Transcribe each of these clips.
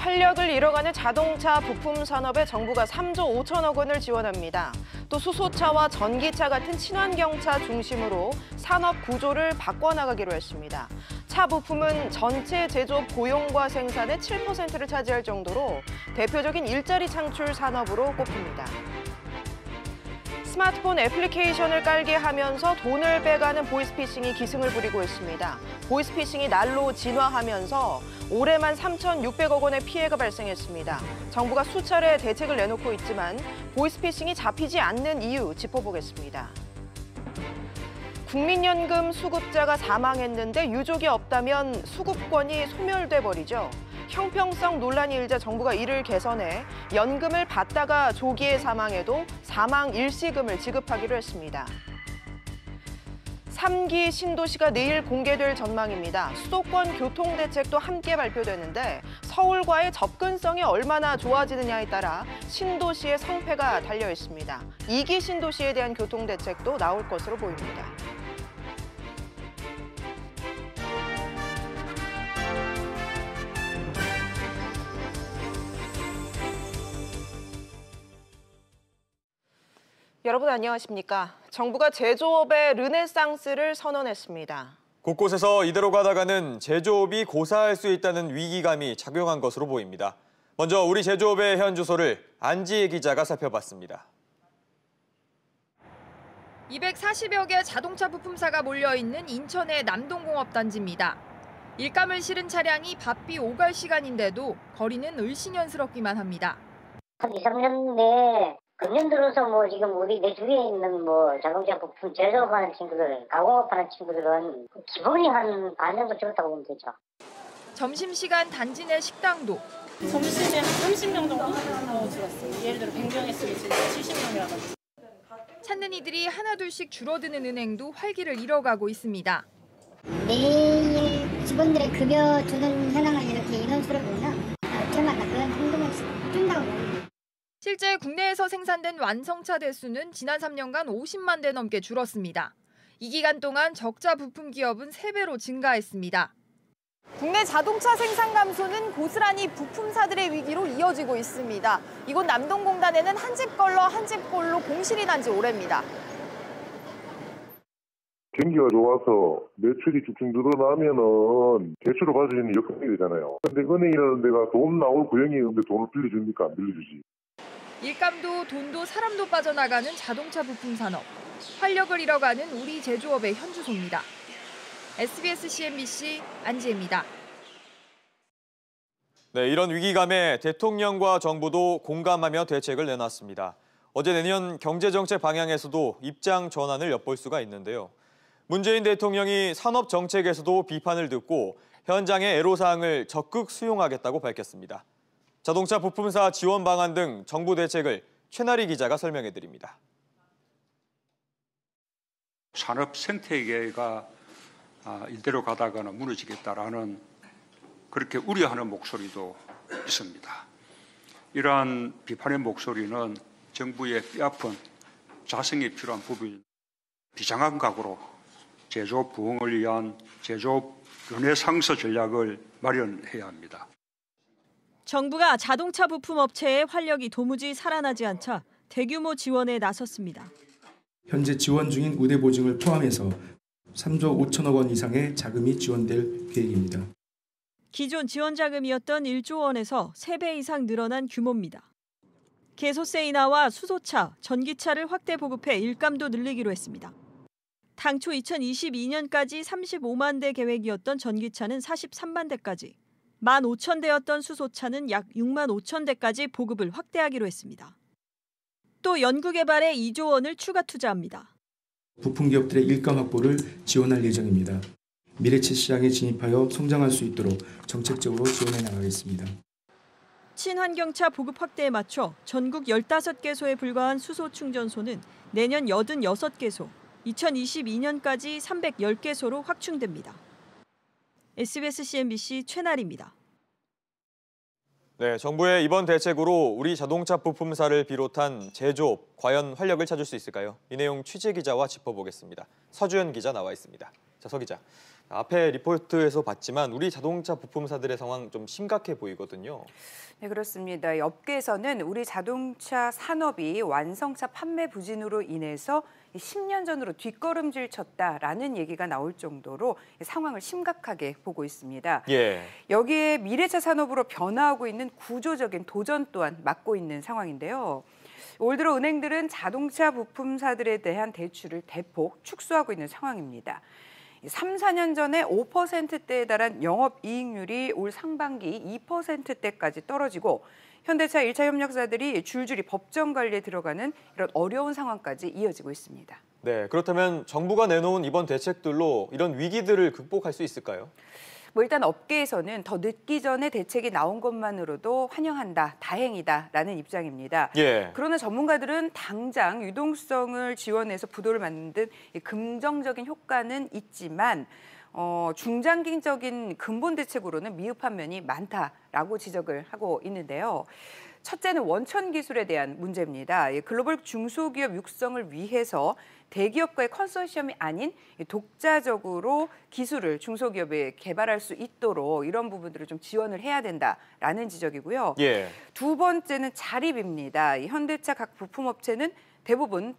활력을 잃어가는 자동차 부품 산업에 정부가 3조 5천억 원을 지원합니다. 또 수소차와 전기차 같은 친환경차 중심으로 산업 구조를 바꿔나가기로 했습니다. 차 부품은 전체 제조업 고용과 생산의 7%를 차지할 정도로 대표적인 일자리 창출 산업으로 꼽힙니다. 스마트폰 애플리케이션을 깔게 하면서 돈을 빼가는 보이스피싱이 기승을 부리고 있습니다. 보이스피싱이 날로 진화하면서 올해만 3,600억 원의 피해가 발생했습니다. 정부가 수차례 대책을 내놓고 있지만 보이스피싱이 잡히지 않는 이유 짚어보겠습니다. 국민연금 수급자가 사망했는데 유족이 없다면 수급권이 소멸돼 버리죠. 형평성 논란이 일자 정부가 이를 개선해 연금을 받다가 조기에 사망해도 사망 일시금을 지급하기로 했습니다. 3기 신도시가 내일 공개될 전망입니다. 수도권 교통대책도 함께 발표되는데 서울과의 접근성이 얼마나 좋아지느냐에 따라 신도시의 성패가 달려 있습니다. 2기 신도시에 대한 교통대책도 나올 것으로 보입니다. 여러분 안녕하십니까? 정부가 제조업의 르네상스를 선언했습니다. 곳곳에서 이대로 가다가는 제조업이 고사할 수 있다는 위기감이 작용한 것으로 보입니다. 먼저 우리 제조업의 현 주소를 안지혜 기자가 살펴봤습니다. 240여 개 자동차 부품사가 몰려있는 인천의 남동공업단지입니다. 일감을 실은 차량이 바삐 오갈 시간인데도 거리는 을씨년스럽기만 합니다. 한 2, 3년 내에 금년 들어서 지금 우리 내 주위에 있는 자동차 부품 제조업하는 친구들, 가공업하는 친구들은 기본이 한 반 정도 줄었다고 보면 되죠. 점심시간 단지 내 식당도 점심에 한 30명 정도 줄었어요. 예를 들어 100명 했으면 지금 70명이라든지. 찾는 이들이 하나둘씩 줄어드는 은행도 활기를 잃어가고 있습니다. 매일 직원들의 급여 주는 현황을 이렇게 인원수를 보면 업체마다 그런 행동을 준다고 봅니다. 실제 국내에서 생산된 완성차 대수는 지난 3년간 50만 대 넘게 줄었습니다. 이 기간 동안 적자 부품 기업은 3배로 증가했습니다. 국내 자동차 생산 감소는 고스란히 부품사들의 위기로 이어지고 있습니다. 이곳 남동공단에는 한 집 걸러 한 집 꼴로 공실이 난 지 오래입니다. 경기가 좋아서 매출이 쭉쭉 늘어나면은 대출을 받을 수 있는 여건이 되잖아요. 근데 은행이라는 데가 돈 나올 구형이 있는데 돈을 빌려줍니까? 안 빌려주지. 일감도 돈도 사람도 빠져나가는 자동차 부품 산업. 활력을 잃어가는 우리 제조업의 현주소입니다. SBS CNBC 안지혜입니다. 네, 이런 위기감에 대통령과 정부도 공감하며 대책을 내놨습니다. 어제 내년 경제정책 방향에서도 입장 전환을 엿볼 수가 있는데요. 문재인 대통령이 산업 정책에서도 비판을 듣고 현장의 애로사항을 적극 수용하겠다고 밝혔습니다. 자동차 부품사 지원 방안 등 정부 대책을 최나리 기자가 설명해드립니다. 산업 생태계가 이대로 가다가는 무너지겠다라는 그렇게 우려하는 목소리도 있습니다. 이러한 비판의 목소리는 정부의 뼈아픈 자성이 필요한 부분, 비장한 각오로 제조업 부흥을 위한 제조업 르네상스 전략을 마련해야 합니다. 정부가 자동차 부품 업체의 활력이 도무지 살아나지 않자 대규모 지원에 나섰습니다. 현재 지원 중인 우대 보증을 포함해서 3조 5천억 원 이상의 자금이 지원될 계획입니다. 기존 지원 자금이었던 1조 원에서 3배 이상 늘어난 규모입니다. 개소세 인하와 수소차, 전기차를 확대 보급해 일감도 늘리기로 했습니다. 당초 2022년까지 35만 대 계획이었던 전기차는 43만 대까지, 15,000대였던 수소차는 약 6만 5천 대까지 보급을 확대하기로 했습니다. 또 연구개발에 2조 원을 추가 투자합니다. 부품 기업들의 일감 확보를 지원할 예정입니다. 미래차 시장에 진입하여 성장할 수 있도록 정책적으로 지원해 나가겠습니다. 친환경차 보급 확대에 맞춰 전국 15개소에 불과한 수소 충전소는 내년 86개소, 2022년까지 310개소로 확충됩니다. SBS CNBC 최나리입니다. 네, 정부의 이번 대책으로 우리 자동차 부품사를 비롯한 제조업, 과연 활력을 찾을 수 있을까요? 이 내용 취재 기자와 짚어보겠습니다. 서주현 기자 나와 있습니다. 자, 서 기자. 앞에 리포트에서 봤지만 우리 자동차 부품사들의 상황 좀 심각해 보이거든요. 네, 그렇습니다. 이 업계에서는 우리 자동차 산업이 완성차 판매 부진으로 인해서 10년 전으로 뒷걸음질 쳤다라는 얘기가 나올 정도로 상황을 심각하게 보고 있습니다. 예. 여기에 미래차 산업으로 변화하고 있는 구조적인 도전 또한 맞고 있는 상황인데요. 올 들어 은행들은 자동차 부품사들에 대한 대출을 대폭 축소하고 있는 상황입니다. 3, 4년 전에 5%대에 달한 영업이익률이 올 상반기 2%대까지 떨어지고 현대차 1차 협력사들이 줄줄이 법정 관리에 들어가는 이런 어려운 상황까지 이어지고 있습니다. 네, 그렇다면 정부가 내놓은 이번 대책들로 이런 위기들을 극복할 수 있을까요? 일단 업계에서는 더 늦기 전에 대책이 나온 것만으로도 환영한다, 다행이다라는 입장입니다. 예. 그러나 전문가들은 당장 유동성을 지원해서 부도를 만든 긍정적인 효과는 있지만 중장기적인 근본 대책으로는 미흡한 면이 많다라고 지적을 하고 있는데요. 첫째는 원천 기술에 대한 문제입니다. 글로벌 중소기업 육성을 위해서 대기업과의 컨소시엄이 아닌 독자적으로 기술을 중소기업에 개발할 수 있도록 이런 부분들을 좀 지원을 해야 된다라는 지적이고요. 예. 두 번째는 자립입니다. 현대차 각 부품업체는 대부분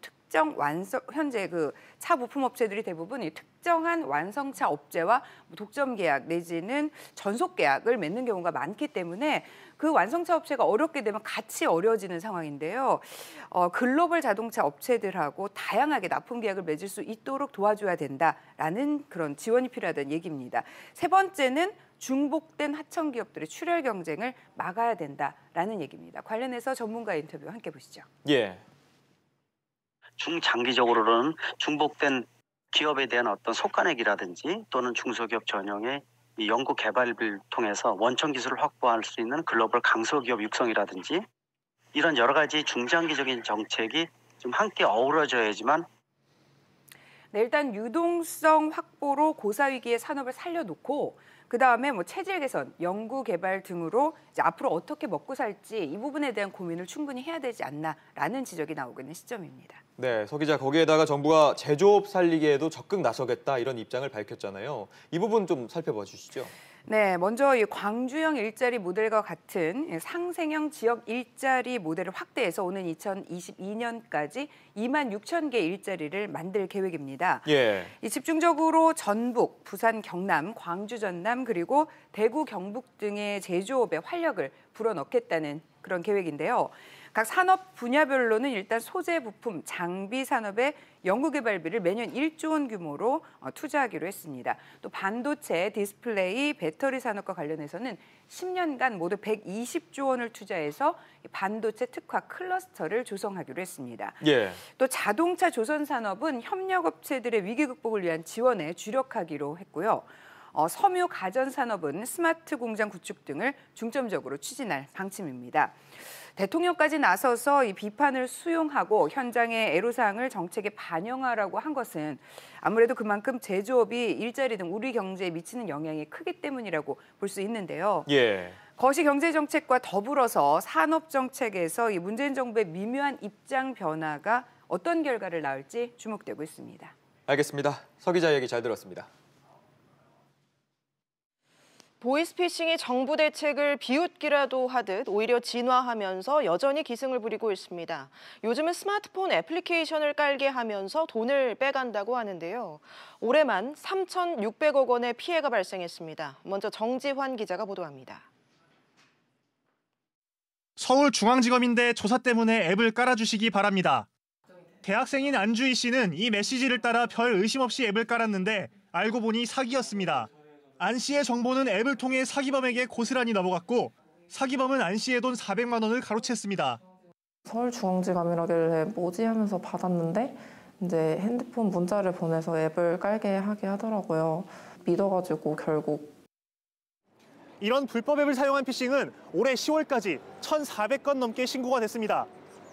현재 그 차 부품업체들이 대부분 특정한 완성차 업체와 독점 계약 내지는 전속 계약을 맺는 경우가 많기 때문에 그 완성차 업체가 어렵게 되면 같이 어려워지는 상황인데요. 글로벌 자동차 업체들하고 다양하게 납품 계약을 맺을 수 있도록 도와줘야 된다라는 그런 지원이 필요하다는 얘기입니다. 세 번째는 중복된 하청 기업들의 출혈 경쟁을 막아야 된다라는 얘기입니다. 관련해서 전문가 인터뷰 함께 보시죠. 예. 중장기적으로는 중복된 기업에 대한 어떤 속가내기라든지 또는 중소기업 전용의 이 연구 개발을 통해서 원천 기술을 확보할 수 있는 글로벌 강소기업 육성이라든지 이런 여러 가지 중장기적인 정책이 좀 함께 어우러져야지만 네, 일단 유동성 확보로 고사위기의 산업을 살려놓고 그다음에 체질 개선, 연구 개발 등으로 이제 앞으로 어떻게 먹고 살지 이 부분에 대한 고민을 충분히 해야 되지 않나라는 지적이 나오고 있는 시점입니다. 네, 서 기자, 거기에다가 정부가 제조업 살리기에도 적극 나서겠다 이런 입장을 밝혔잖아요. 이 부분 좀 살펴봐 주시죠. 네, 먼저 이 광주형 일자리 모델과 같은 상생형 지역 일자리 모델을 확대해서 오는 2022년까지 2만 6천 개 일자리를 만들 계획입니다. 예. 이 집중적으로 전북, 부산, 경남, 광주, 전남 그리고 대구, 경북 등의 제조업에 활력을 불어넣겠다는 그런 계획인데요. 각 산업 분야별로는 일단 소재 부품, 장비 산업의 연구개발비를 매년 1조 원 규모로 투자하기로 했습니다. 또 반도체, 디스플레이, 배터리 산업과 관련해서는 10년간 모두 120조 원을 투자해서 반도체 특화 클러스터를 조성하기로 했습니다. 예. 또 자동차 조선 산업은 협력업체들의 위기 극복을 위한 지원에 주력하기로 했고요. 섬유 가전 산업은 스마트 공장 구축 등을 중점적으로 추진할 방침입니다. 대통령까지 나서서 이 비판을 수용하고 현장의 애로사항을 정책에 반영하라고 한 것은 아무래도 그만큼 제조업이 일자리 등 우리 경제에 미치는 영향이 크기 때문이라고 볼 수 있는데요. 예. 거시경제정책과 더불어서 산업정책에서 이 문재인 정부의 미묘한 입장 변화가 어떤 결과를 낳을지 주목되고 있습니다. 알겠습니다. 서 기자 얘기 잘 들었습니다. 보이스피싱이 정부 대책을 비웃기라도 하듯 오히려 진화하면서 여전히 기승을 부리고 있습니다. 요즘은 스마트폰 애플리케이션을 깔게 하면서 돈을 빼간다고 하는데요. 올해만 3,600억 원의 피해가 발생했습니다. 먼저 정지환 기자가 보도합니다. 서울중앙지검인데 조사 때문에 앱을 깔아주시기 바랍니다. 대학생인 안주희 씨는 이 메시지를 따라 별 의심 없이 앱을 깔았는데 알고 보니 사기였습니다. 안 씨의 정보는 앱을 통해 사기범에게 고스란히 넘어갔고 사기범은 안 씨의 돈 400만 원을 가로챘습니다. 서울중앙지검이라길래 뭐지 하면서 받았는데 이제 핸드폰 문자를 보내서 앱을 깔게 하게 하더라고요. 믿어가지고 결국. 이런 불법 앱을 사용한 피싱은 올해 10월까지 1,400건 넘게 신고가 됐습니다.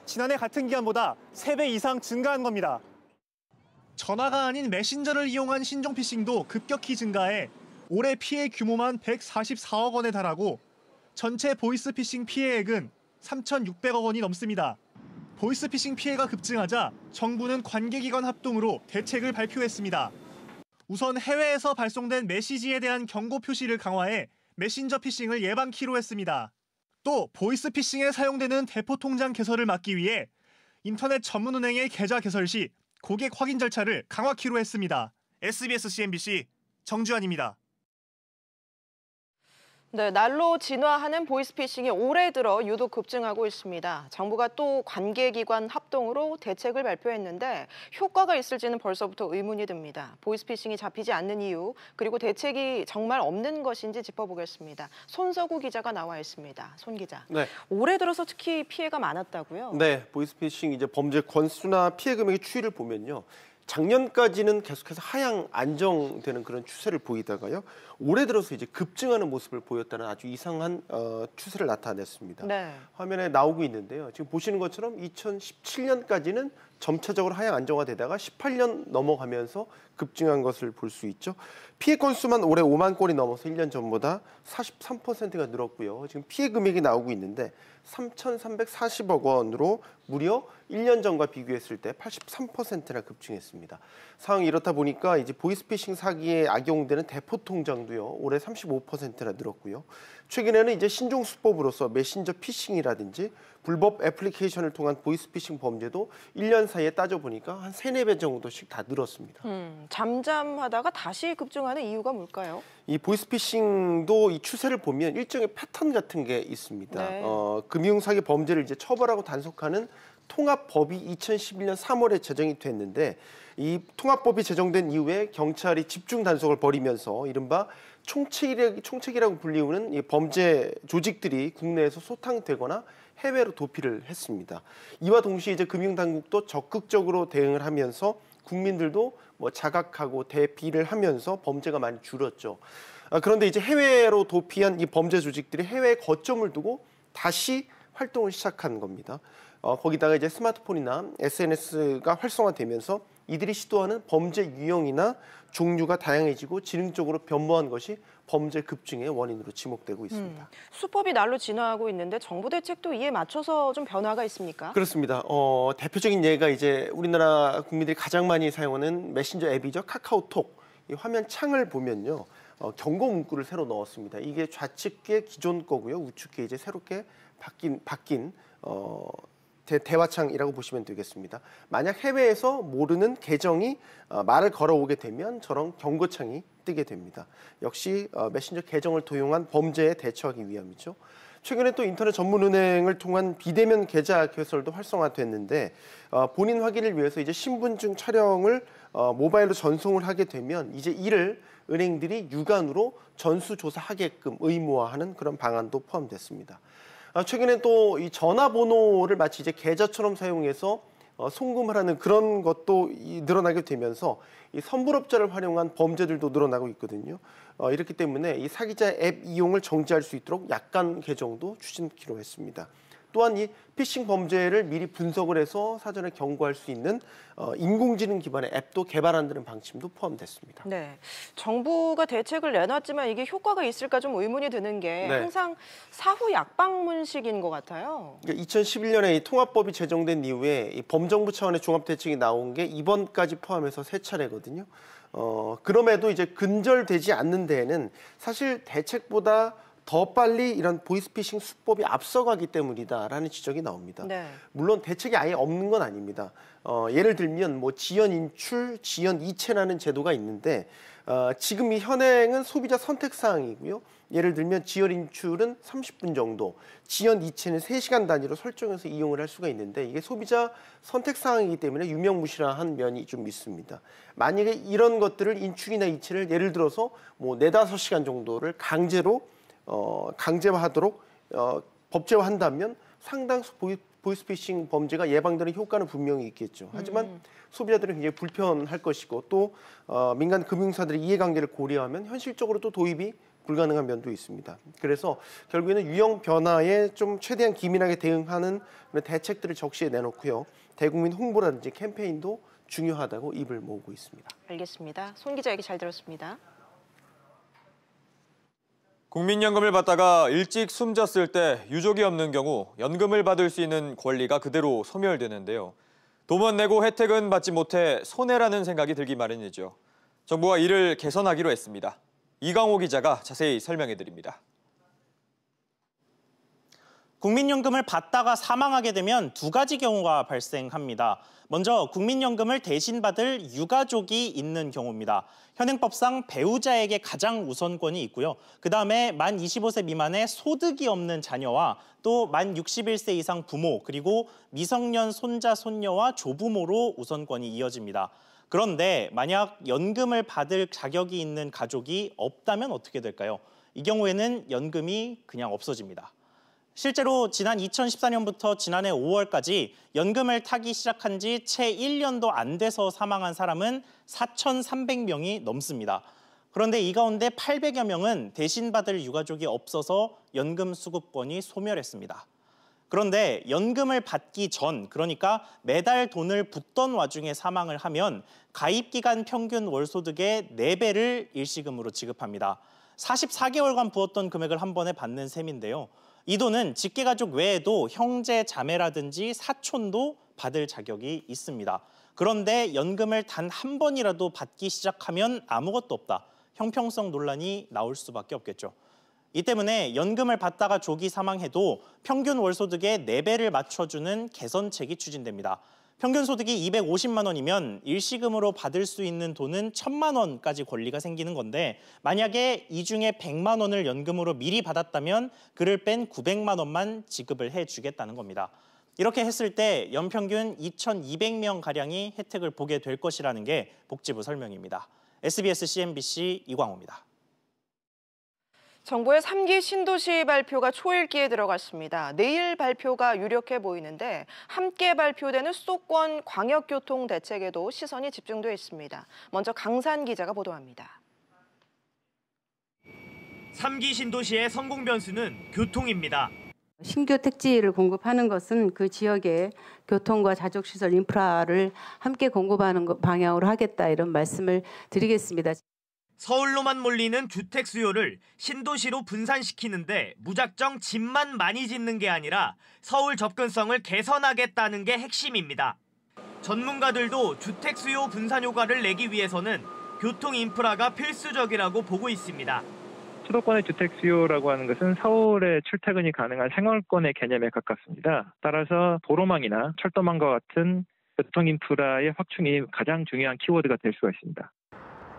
지난해 같은 기간보다 3배 이상 증가한 겁니다. 전화가 아닌 메신저를 이용한 신종 피싱도 급격히 증가해 올해 피해 규모만 144억 원에 달하고 전체 보이스피싱 피해액은 3,600억 원이 넘습니다. 보이스피싱 피해가 급증하자 정부는 관계기관 합동으로 대책을 발표했습니다. 우선 해외에서 발송된 메시지에 대한 경고 표시를 강화해 메신저 피싱을 예방키로 했습니다. 또 보이스 피싱에 사용되는 대포 통장 개설을 막기 위해 인터넷 전문은행의 계좌 개설 시 고객 확인 절차를 강화키로 했습니다. SBS CNBC 정주환입니다. 네, 날로 진화하는 보이스피싱이 올해 들어 유독 급증하고 있습니다. 정부가 또 관계기관 합동으로 대책을 발표했는데 효과가 있을지는 벌써부터 의문이 듭니다. 보이스피싱이 잡히지 않는 이유, 그리고 대책이 정말 없는 것인지 짚어보겠습니다. 손석우 기자가 나와 있습니다. 손 기자. 네. 올해 들어서 특히 피해가 많았다고요? 네, 보이스피싱 이제 범죄 건수나 피해 금액의 추이를 보면요. 작년까지는 계속해서 하향 안정되는 그런 추세를 보이다가요. 올해 들어서 이제 급증하는 모습을 보였다는 아주 이상한 추세를 나타냈습니다. 네. 화면에 나오고 있는데요. 지금 보시는 것처럼 2017년까지는 점차적으로 하향 안정화되다가 18년 넘어가면서 급증한 것을 볼 수 있죠. 피해 건수만 올해 5만 건이 넘어서 1년 전보다 43%가 늘었고요. 지금 피해 금액이 나오고 있는데 3,340억 원으로 무려 1년 전과 비교했을 때 83%나 급증했습니다. 상황이 이렇다 보니까 이제 보이스피싱 사기에 악용되는 대포 통장도요. 올해 35%나 늘었고요. 최근에는 이제 신종 수법으로서 메신저 피싱이라든지 불법 애플리케이션을 통한 보이스피싱 범죄도 1년 사이에 따져보니까 한 3, 4배 정도씩 다 늘었습니다. 잠잠하다가 다시 급증하는 이유가 뭘까요? 이 보이스피싱도 이 추세를 보면 일종의 패턴 같은 게 있습니다. 네. 금융사기 범죄를 이제 처벌하고 단속하는 통합법이 2011년 3월에 제정이 됐는데 이 통합법이 제정된 이후에 경찰이 집중 단속을 벌이면서 이른바 총책이라고 불리우는 이 범죄 조직들이 국내에서 소탕되거나 해외로 도피를 했습니다. 이와 동시에 이제 금융당국도 적극적으로 대응을 하면서 국민들도 뭐 자각하고 대비를 하면서 범죄가 많이 줄었죠. 그런데 이제 해외로 도피한 이 범죄 조직들이 해외에 거점을 두고 다시 활동을 시작한 겁니다. 거기다가 이제 스마트폰이나 SNS가 활성화되면서 이들이 시도하는 범죄 유형이나 종류가 다양해지고 지능적으로 변모한 것이 범죄 급증의 원인으로 지목되고 있습니다. 수법이 날로 진화하고 있는데 정부 대책도 이에 맞춰서 좀 변화가 있습니까? 그렇습니다. 대표적인 예가 이제 우리나라 국민들이 가장 많이 사용하는 메신저 앱이죠. 카카오톡. 이 화면 창을 보면요. 경고 문구를 새로 넣었습니다. 이게 좌측에 기존 거고요. 우측에 이제 새롭게 바뀐 대화창이라고 보시면 되겠습니다. 만약 해외에서 모르는 계정이 말을 걸어오게 되면 저런 경고창이 뜨게 됩니다. 역시 메신저 계정을 도용한 범죄에 대처하기 위함이죠. 최근에 또 인터넷 전문은행을 통한 비대면 계좌 개설도 활성화됐는데 본인 확인을 위해서 이제 신분증 촬영을 모바일로 전송을 하게 되면 이제 이를 은행들이 유관으로 전수조사하게끔 의무화하는 그런 방안도 포함됐습니다. 최근에 또 이 전화번호를 마치 이제 계좌처럼 사용해서 송금을 하는 그런 것도 늘어나게 되면서 이 선불업자를 활용한 범죄들도 늘어나고 있거든요. 이렇기 때문에 이 사기자 앱 이용을 정지할 수 있도록 약관 개정도 추진키로 했습니다. 또한 이 피싱 범죄를 미리 분석을 해서 사전에 경고할 수 있는 인공지능 기반의 앱도 개발한다는 방침도 포함됐습니다. 네, 정부가 대책을 내놨지만 이게 효과가 있을까 좀 의문이 드는 게 네. 항상 사후 약방문식인 것 같아요. 2011년에 이 통합법이 제정된 이후에 이 범정부 차원의 종합대책이 나온 게 이번까지 포함해서 3차례거든요. 그럼에도 이제 근절되지 않는 데에는 사실 대책보다 더 빨리 이런 보이스피싱 수법이 앞서가기 때문이다라는 지적이 나옵니다. 네. 물론 대책이 아예 없는 건 아닙니다. 예를 들면 뭐 지연 인출, 지연 이체라는 제도가 있는데 지금 이 현행은 소비자 선택 사항이고요. 예를 들면 지연 인출은 30분 정도, 지연 이체는 3시간 단위로 설정해서 이용을 할 수가 있는데 이게 소비자 선택 사항이기 때문에 유명무실한 면이 좀 있습니다. 만약에 이런 것들을 인출이나 이체를 예를 들어서 뭐 4-5시간 정도를 강제화하도록 법제화한다면 상당수 보이스피싱 범죄가 예방되는 효과는 분명히 있겠죠. 하지만 소비자들은 굉장히 불편할 것이고 또 민간 금융사들의 이해관계를 고려하면 현실적으로 또 도입이 불가능한 면도 있습니다. 그래서 결국에는 유형 변화에 좀 최대한 기민하게 대응하는 그런 대책들을 적시해 내놓고요. 대국민 홍보라든지 캠페인도 중요하다고 입을 모으고 있습니다. 알겠습니다. 손 기자 얘기 잘 들었습니다. 국민연금을 받다가 일찍 숨졌을 때 유족이 없는 경우 연금을 받을 수 있는 권리가 그대로 소멸되는데요. 돈만 내고 혜택은 받지 못해 손해라는 생각이 들기 마련이죠. 정부가 이를 개선하기로 했습니다. 이강호 기자가 자세히 설명해드립니다. 국민연금을 받다가 사망하게 되면 두 가지 경우가 발생합니다. 먼저 국민연금을 대신 받을 유가족이 있는 경우입니다. 현행법상 배우자에게 가장 우선권이 있고요. 그다음에 만 25세 미만의 소득이 없는 자녀와 또 만 61세 이상 부모, 그리고 미성년 손자, 손녀와 조부모로 우선권이 이어집니다. 그런데 만약 연금을 받을 자격이 있는 가족이 없다면 어떻게 될까요? 이 경우에는 연금이 그냥 없어집니다. 실제로 지난 2014년부터 지난해 5월까지 연금을 타기 시작한 지 채 1년도 안 돼서 사망한 사람은 4,300명이 넘습니다. 그런데 이 가운데 800여 명은 대신 받을 유가족이 없어서 연금 수급권이 소멸했습니다. 그런데 연금을 받기 전, 그러니까 매달 돈을 붓던 와중에 사망을 하면 가입기간 평균 월소득의 4배를 일시금으로 지급합니다. 44개월간 부었던 금액을 한 번에 받는 셈인데요. 이 돈은 직계가족 외에도 형제, 자매라든지 사촌도 받을 자격이 있습니다. 그런데 연금을 단 한 번이라도 받기 시작하면 아무것도 없다. 형평성 논란이 나올 수밖에 없겠죠. 이 때문에 연금을 받다가 조기 사망해도 평균 월소득의 4배를 맞춰주는 개선책이 추진됩니다. 평균 소득이 250만 원이면 일시금으로 받을 수 있는 돈은 1,000만 원까지 권리가 생기는 건데, 만약에 이 중에 100만 원을 연금으로 미리 받았다면 그를 뺀 900만 원만 지급을 해주겠다는 겁니다. 이렇게 했을 때 연평균 2,200명가량이 혜택을 보게 될 것이라는 게 복지부 설명입니다. SBS CNBC 이광호입니다. 정부의 3기 신도시 발표가 초읽기에 들어갔습니다. 내일 발표가 유력해 보이는데 함께 발표되는 수도권 광역교통 대책에도 시선이 집중돼 있습니다. 먼저 강산 기자가 보도합니다. 3기 신도시의 성공 변수는 교통입니다. 신규 택지를 공급하는 것은 그 지역의 교통과 자족시설 인프라를 함께 공급하는 방향으로 하겠다, 이런 말씀을 드리겠습니다. 서울로만 몰리는 주택 수요를 신도시로 분산시키는데 무작정 집만 많이 짓는 게 아니라 서울 접근성을 개선하겠다는 게 핵심입니다. 전문가들도 주택 수요 분산 효과를 내기 위해서는 교통 인프라가 필수적이라고 보고 있습니다. 수도권의 주택 수요라고 하는 것은 서울에 출퇴근이 가능한 생활권의 개념에 가깝습니다. 따라서 도로망이나 철도망과 같은 교통 인프라의 확충이 가장 중요한 키워드가 될 수가 있습니다.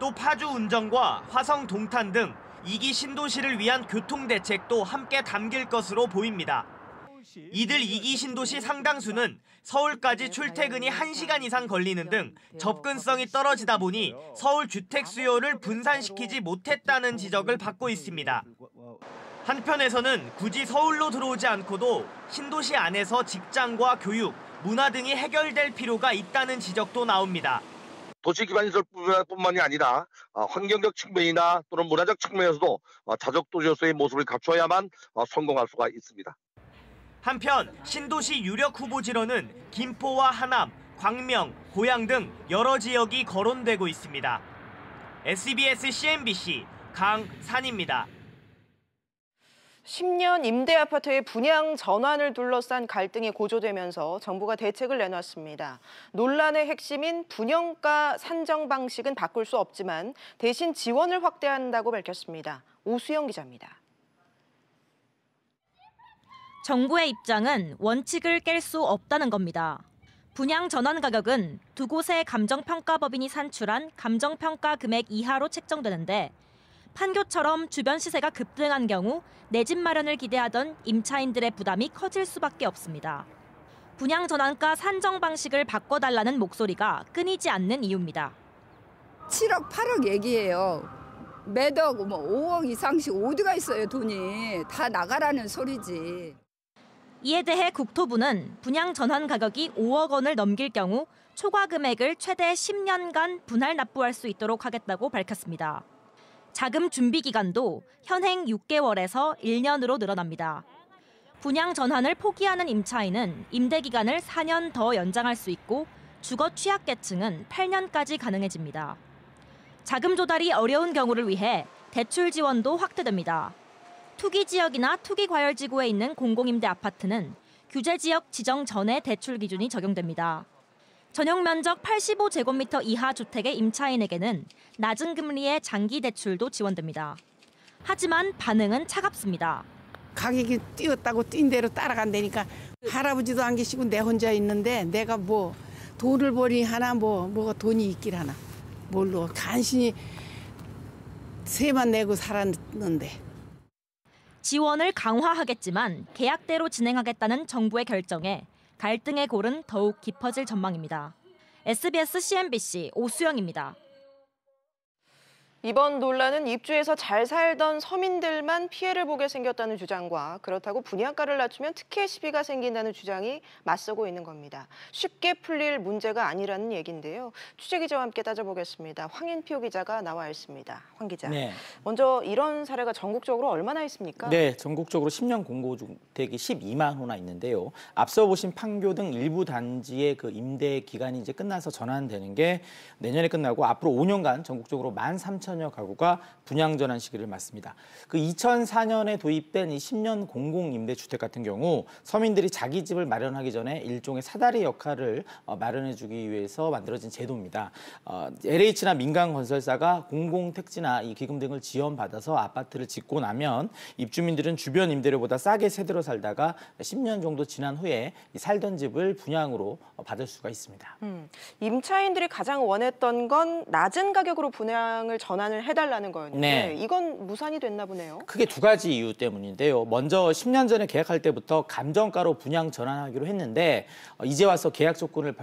또 파주 운정과 화성 동탄 등 2기 신도시를 위한 교통대책도 함께 담길 것으로 보입니다. 이들 2기 신도시 상당수는 서울까지 출퇴근이 1시간 이상 걸리는 등 접근성이 떨어지다 보니 서울 주택 수요를 분산시키지 못했다는 지적을 받고 있습니다. 한편에서는 굳이 서울로 들어오지 않고도 신도시 안에서 직장과 교육, 문화 등이 해결될 필요가 있다는 지적도 나옵니다. 도시 기반 시설뿐만이 아니라 환경적 측면이나 또는 문화적 측면에서도 자족 도시로서의 모습을 갖춰야만 성공할 수가 있습니다. 한편 신도시 유력 후보지로는 김포와 하남, 광명, 고양 등 여러 지역이 거론되고 있습니다. SBS CNBC 강산입니다. 10년 임대 아파트의 분양 전환을 둘러싼 갈등이 고조되면서 정부가 대책을 내놨습니다. 논란의 핵심인 분양가 산정 방식은 바꿀 수 없지만 대신 지원을 확대한다고 밝혔습니다. 오수영 기자입니다. 정부의 입장은 원칙을 깰 수 없다는 겁니다. 분양 전환 가격은 두 곳의 감정평가법인이 산출한 감정평가 금액 이하로 책정되는데, 판교처럼 주변 시세가 급등한 경우 내 집 마련을 기대하던 임차인들의 부담이 커질 수밖에 없습니다. 분양 전환가 산정 방식을 바꿔달라는 목소리가 끊이지 않는 이유입니다. 7억, 8억 얘기해요. 매덕 5억 이상씩 어디가 있어요, 돈이. 다 나가라는 소리지. 이에 대해 국토부는 분양 전환 가격이 5억 원을 넘길 경우 초과 금액을 최대 10년간 분할 납부할 수 있도록 하겠다고 밝혔습니다. 자금 준비 기간도 현행 6개월에서 1년으로 늘어납니다. 분양 전환을 포기하는 임차인은 임대 기간을 4년 더 연장할 수 있고 주거 취약계층은 8년까지 가능해집니다. 자금 조달이 어려운 경우를 위해 대출 지원도 확대됩니다. 투기 지역이나 투기 과열 지구에 있는 공공임대 아파트는 규제 지역 지정 전에 대출 기준이 적용됩니다. 전용 면적 85제곱미터 이하 주택의 임차인에게는 낮은 금리의 장기 대출도 지원됩니다. 하지만 반응은 차갑습니다. 가격이 뛰었다고 뛴 대로 따라간다니까 할아버지도 안 계시고 내 혼자 있는데 내가 뭐 돈을 벌이 하나 뭐가 돈이 있길 하나 뭘로 간신히 세만 내고 살았는데. 지원을 강화하겠지만 계약대로 진행하겠다는 정부의 결정에 갈등의 골은 더욱 깊어질 전망입니다. SBS CNBC 오수영입니다. 이번 논란은 입주에서 잘 살던 서민들만 피해를 보게 생겼다는 주장과 그렇다고 분양가를 낮추면 특혜 시비가 생긴다는 주장이 맞서고 있는 겁니다. 쉽게 풀릴 문제가 아니라는 얘기인데요. 취재기자와 함께 따져보겠습니다. 황인표 기자가 나와 있습니다. 황 기자. 네. 먼저 이런 사례가 전국적으로 얼마나 있습니까? 네, 전국적으로 10년 공고주택이 12만 호나 있는데요. 앞서 보신 판교 등 일부 단지의 그 임대 기간이 이제 끝나서 전환되는 게 내년에 끝나고 앞으로 5년간 전국적으로 13,000여 가구가 분양 전환 시기를 맞습니다. 그 2004년에 도입된 이 10년 공공임대주택 같은 경우 서민들이 자기 집을 마련하기 전에 일종의 사다리 역할을 마련해주기 위해서 만들어진 제도입니다. LH나 민간 건설사가 공공택지나 이 기금 등을 지원받아서 아파트를 짓고 나면 입주민들은 주변 임대료보다 싸게 세대로 살다가 10년 정도 지난 후에 살던 집을 분양으로 받을 수가 있습니다. 임차인들이 가장 원했던 건 낮은 가격으로 분양을 전환을 해달라는 거였는데 네. 이건 무산이 됐나 보네요. 크게 두 가지 이유 때문인데요. 먼저 10년 전에 계약할 때부터 감정가로 분양 전환하기로 했는데 이제 와서 계약 조건을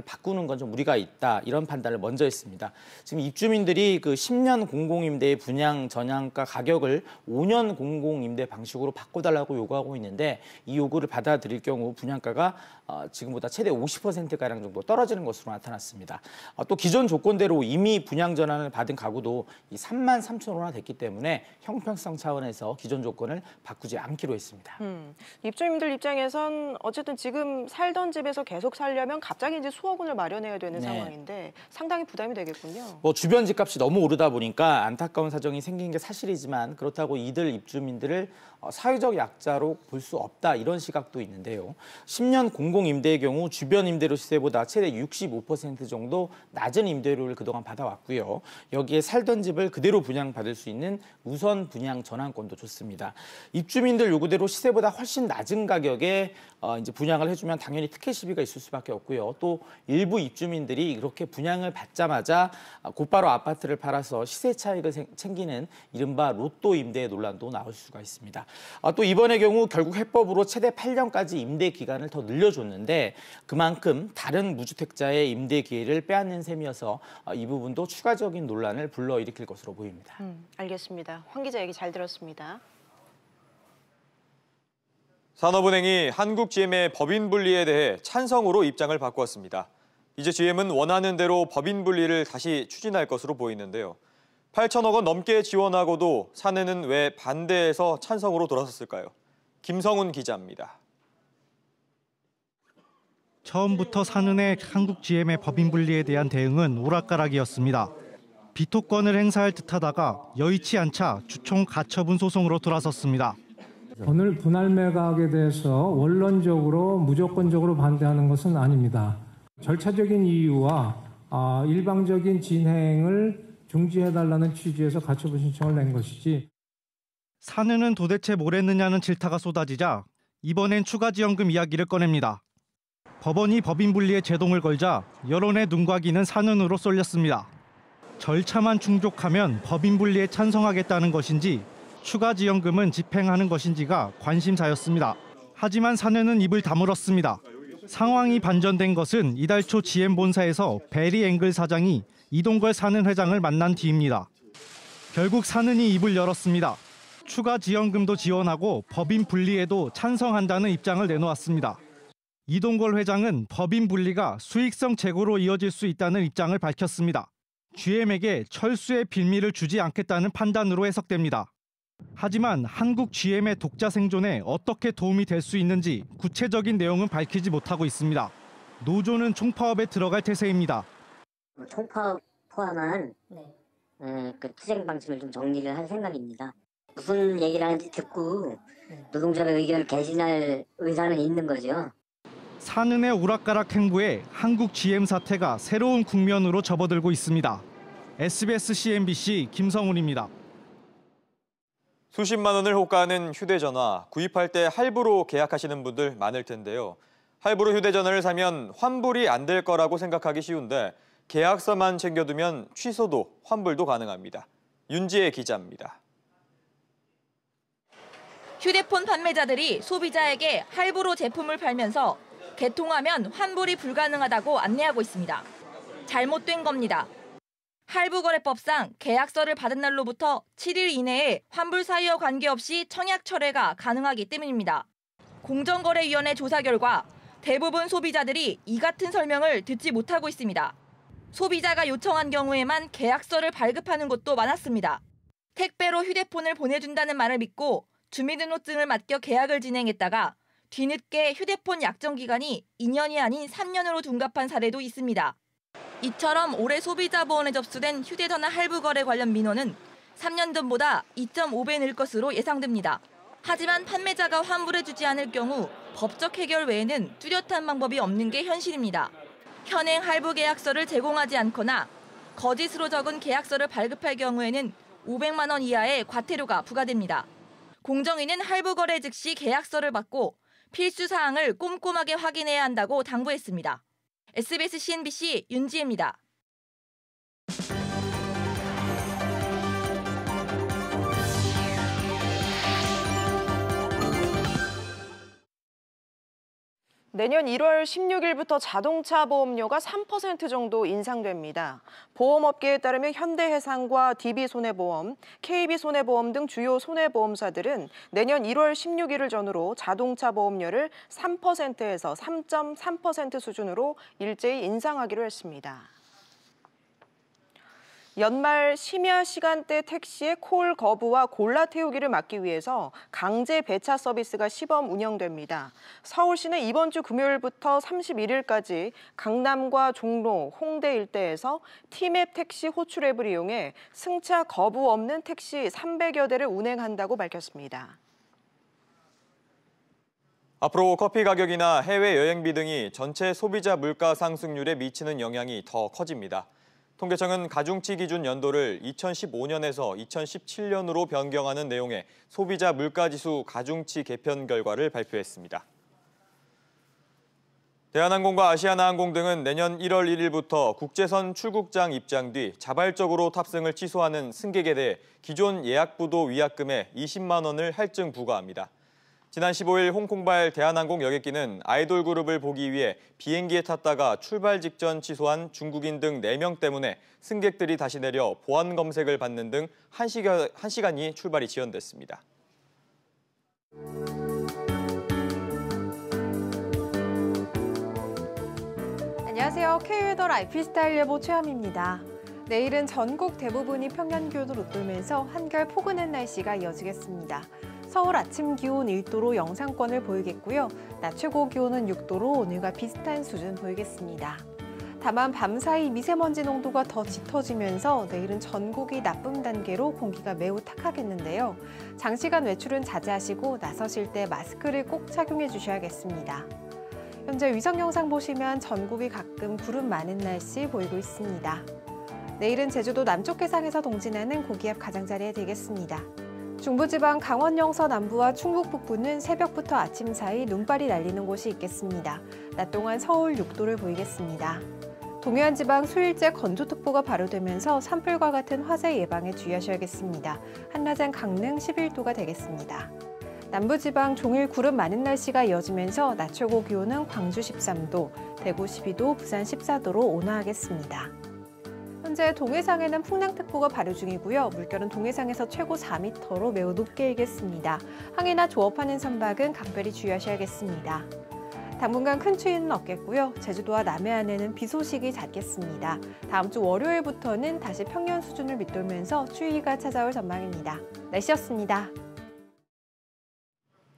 바꾸는 건 좀 무리가 있다. 이런 판단을 먼저 했습니다. 지금 입주민들이 그 10년 공공임대의 분양 전환가 가격을 5년 공공임대 방식으로 바꿔달라고 요구하고 있는데 이 요구를 받아들일 경우 분양가가 지금보다 최대 50%가량 정도 떨어지는 것으로 나타났습니다. 또 기존 조건대로 이미 분양 전환을 받은 가구도 이 33,000호나 됐기 때문에 형평성 차원에서 기존 조건을 바꾸지 않기로 했습니다. 입주민들 입장에선 어쨌든 지금 살던 집에서 계속 살려면 갑자기 이제 수억 원을 마련해야 되는 네. 상황인데 상당히 부담이 되겠군요. 뭐 주변 집값이 너무 오르다 보니까 안타까운 사정이 생긴 게 사실이지만 그렇다고 이들 입주민들을 사회적 약자로 볼 수 없다 이런 시각도 있는데요. 10년 공공임대의 경우 주변 임대료 시세보다 최대 65% 정도 낮은 임대료를 그동안 받아왔고요. 여기에 살던 집을 그대로 분양받을 수 있는 우선 분양 전환권도 좋습니다. 입주민들 요구대로 시세보다 훨씬 낮은 가격에 이제 분양을 해주면 당연히 특혜 시비가 있을 수밖에 없고요. 또 일부 입주민들이 이렇게 분양을 받자마자 곧바로 아파트를 팔아서 시세 차익을 챙기는 이른바 로또 임대 논란도 나올 수가 있습니다. 또 이번의 경우 결국 해법으로 최대 8년까지 임대 기간을 더 늘려줬는데 그만큼 다른 무주택자의 임대 기회를 빼앗는 셈이어서 이 부분도 추가적인 논란을 불러일으킬 것으로 보입니다. 알겠습니다. 황 기자 얘기 잘 들었습니다. 산업은행이 한국GM의 법인 분리에 대해 찬성으로 입장을 바꾸었습니다. 이제 GM은 원하는 대로 법인 분리를 다시 추진할 것으로 보이는데요. 8천억 원 넘게 지원하고도 사내는 왜 반대해서 찬성으로 돌아섰을까요? 김성훈 기자입니다. 처음부터 산은의 한국GM의 법인 분리에 대한 대응은 오락가락이었습니다. 비토권을 행사할 듯하다가 여의치 않자 주총 가처분 소송으로 돌아섰습니다. 오늘 분할 매각에 대해서 원론적으로 무조건적으로 반대하는 것은 아닙니다. 절차적인 이유와 일방적인 진행을 중지해달라는 취지에서 가처분 신청을 낸 것이지. 산은은 도대체 뭘 했느냐는 질타가 쏟아지자 이번엔 추가 지원금 이야기를 꺼냅니다. 법원이 법인 분리에 제동을 걸자 여론의 눈과 귀는 산은으로 쏠렸습니다. 절차만 충족하면 법인 분리에 찬성하겠다는 것인지 추가 지원금은 집행하는 것인지가 관심사였습니다. 하지만 산은은 입을 다물었습니다. 상황이 반전된 것은 이달 초 GM 본사에서 베리 앵글 사장이 이동걸 산은 회장을 만난 뒤입니다. 결국 산은이 입을 열었습니다. 추가 지원금도 지원하고 법인 분리에도 찬성한다는 입장을 내놓았습니다. 이동걸 회장은 법인 분리가 수익성 제고로 이어질 수 있다는 입장을 밝혔습니다. GM에게 철수의 빌미를 주지 않겠다는 판단으로 해석됩니다. 하지만 한국 GM의 독자 생존에 어떻게 도움이 될 수 있는지 구체적인 내용은 밝히지 못하고 있습니다. 노조는 총파업에 들어갈 태세입니다. 총파업 포함한 그 투쟁 방침을 좀 정리를 할 생각입니다. 무슨 얘기를 하는지 듣고 노동조합의 의견을 개진할 의사는 있는 거죠. 산은의 오락가락 행보에 한국 GM 사태가 새로운 국면으로 접어들고 있습니다. SBS CNBC 김성훈입니다. 수십만 원을 호가하는 휴대전화, 구입할 때 할부로 계약하시는 분들 많을 텐데요. 할부로 휴대전화를 사면 환불이 안 될 거라고 생각하기 쉬운데 계약서만 챙겨두면 취소도 환불도 가능합니다. 윤지혜 기자입니다. 휴대폰 판매자들이 소비자에게 할부로 제품을 팔면서 개통하면 환불이 불가능하다고 안내하고 있습니다. 잘못된 겁니다. 할부거래법상 계약서를 받은 날로부터 7일 이내에 환불 사유와 관계없이 청약 철회가 가능하기 때문입니다. 공정거래위원회 조사 결과 대부분 소비자들이 이 같은 설명을 듣지 못하고 있습니다. 소비자가 요청한 경우에만 계약서를 발급하는 곳도 많았습니다. 택배로 휴대폰을 보내준다는 말을 믿고 주민등록증을 맡겨 계약을 진행했다가 뒤늦게 휴대폰 약정 기간이 2년이 아닌 3년으로 둔갑한 사례도 있습니다. 이처럼 올해 소비자보험에 접수된 휴대전화 할부 거래 관련 민원은 3년 전보다 2.5배 늘 것으로 예상됩니다. 하지만 판매자가 환불해주지 않을 경우 법적 해결 외에는 뚜렷한 방법이 없는 게 현실입니다. 현행 할부 계약서를 제공하지 않거나 거짓으로 적은 계약서를 발급할 경우에는 500만 원 이하의 과태료가 부과됩니다. 공정위는 할부 거래 즉시 계약서를 받고 필수 사항을 꼼꼼하게 확인해야 한다고 당부했습니다. SBS CNBC 윤지혜입니다. 내년 1월 16일부터 자동차 보험료가 3% 정도 인상됩니다. 보험업계에 따르면 현대해상과 DB손해보험, KB손해보험 등 주요 손해보험사들은 내년 1월 16일을 전후로 자동차 보험료를 3%에서 3.3% 수준으로 일제히 인상하기로 했습니다. 연말 심야 시간대 택시의 콜 거부와 골라 태우기를 막기 위해서 강제 배차 서비스가 시범 운영됩니다. 서울시는 이번 주 금요일부터 31일까지 강남과 종로, 홍대 일대에서 티맵 택시 호출 앱을 이용해 승차 거부 없는 택시 300여 대를 운행한다고 밝혔습니다. 앞으로 커피 가격이나 해외 여행비 등이 전체 소비자 물가 상승률에 미치는 영향이 더 커집니다. 통계청은 가중치 기준 연도를 2015년에서 2017년으로 변경하는 내용의 소비자 물가지수 가중치 개편 결과를 발표했습니다. 대한항공과 아시아나항공 등은 내년 1월 1일부터 국제선 출국장 입장 뒤 자발적으로 탑승을 취소하는 승객에 대해 기존 예약부도 위약금에 20만 원을 할증 부과합니다. 지난 15일 홍콩발 대한항공 여객기는 아이돌 그룹을 보기 위해 비행기에 탔다가 출발 직전 취소한 중국인 등 4명 때문에 승객들이 다시 내려 보안 검색을 받는 등 1시간이 출발이 지연됐습니다. 안녕하세요. K웨더 라이프스타일 예보 최현미입니다. 내일은 전국 대부분이 평년 기온을 웃돌면서 한결 포근한 날씨가 이어지겠습니다. 서울 아침 기온 1도로 영상권을 보이겠고요. 낮 최고 기온은 6도로 오늘과 비슷한 수준 보이겠습니다. 다만 밤사이 미세먼지 농도가 더 짙어지면서 내일은 전국이 나쁨 단계로 공기가 매우 탁하겠는데요. 장시간 외출은 자제하시고 나서실 때 마스크를 꼭 착용해 주셔야겠습니다. 현재 위성 영상 보시면 전국이 가끔 구름 많은 날씨 보이고 있습니다. 내일은 제주도 남쪽 해상에서 동진하는 고기압 가장자리에 되겠습니다. 중부지방 강원 영서 남부와 충북 북부는 새벽부터 아침 사이 눈발이 날리는 곳이 있겠습니다. 낮 동안 서울 6도를 보이겠습니다. 동해안 지방 수일째 건조특보가 발효되면서 산불과 같은 화재 예방에 주의하셔야겠습니다. 한낮엔 강릉 11도가 되겠습니다. 남부지방 종일 구름 많은 날씨가 이어지면서 낮 최고 기온은 광주 13도, 대구 12도, 부산 14도로 온화하겠습니다. 현재 동해상에는 풍랑특보가 발효 중이고요. 물결은 동해상에서 최고 4m로 매우 높게 일겠습니다. 항해나 조업하는 선박은 각별히 주의하셔야겠습니다. 당분간 큰 추위는 없겠고요. 제주도와 남해안에는 비 소식이 잦겠습니다. 다음 주 월요일부터는 다시 평년 수준을 밑돌면서 추위가 찾아올 전망입니다. 날씨였습니다.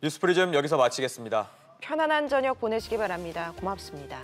뉴스프리즘 여기서 마치겠습니다. 편안한 저녁 보내시기 바랍니다. 고맙습니다.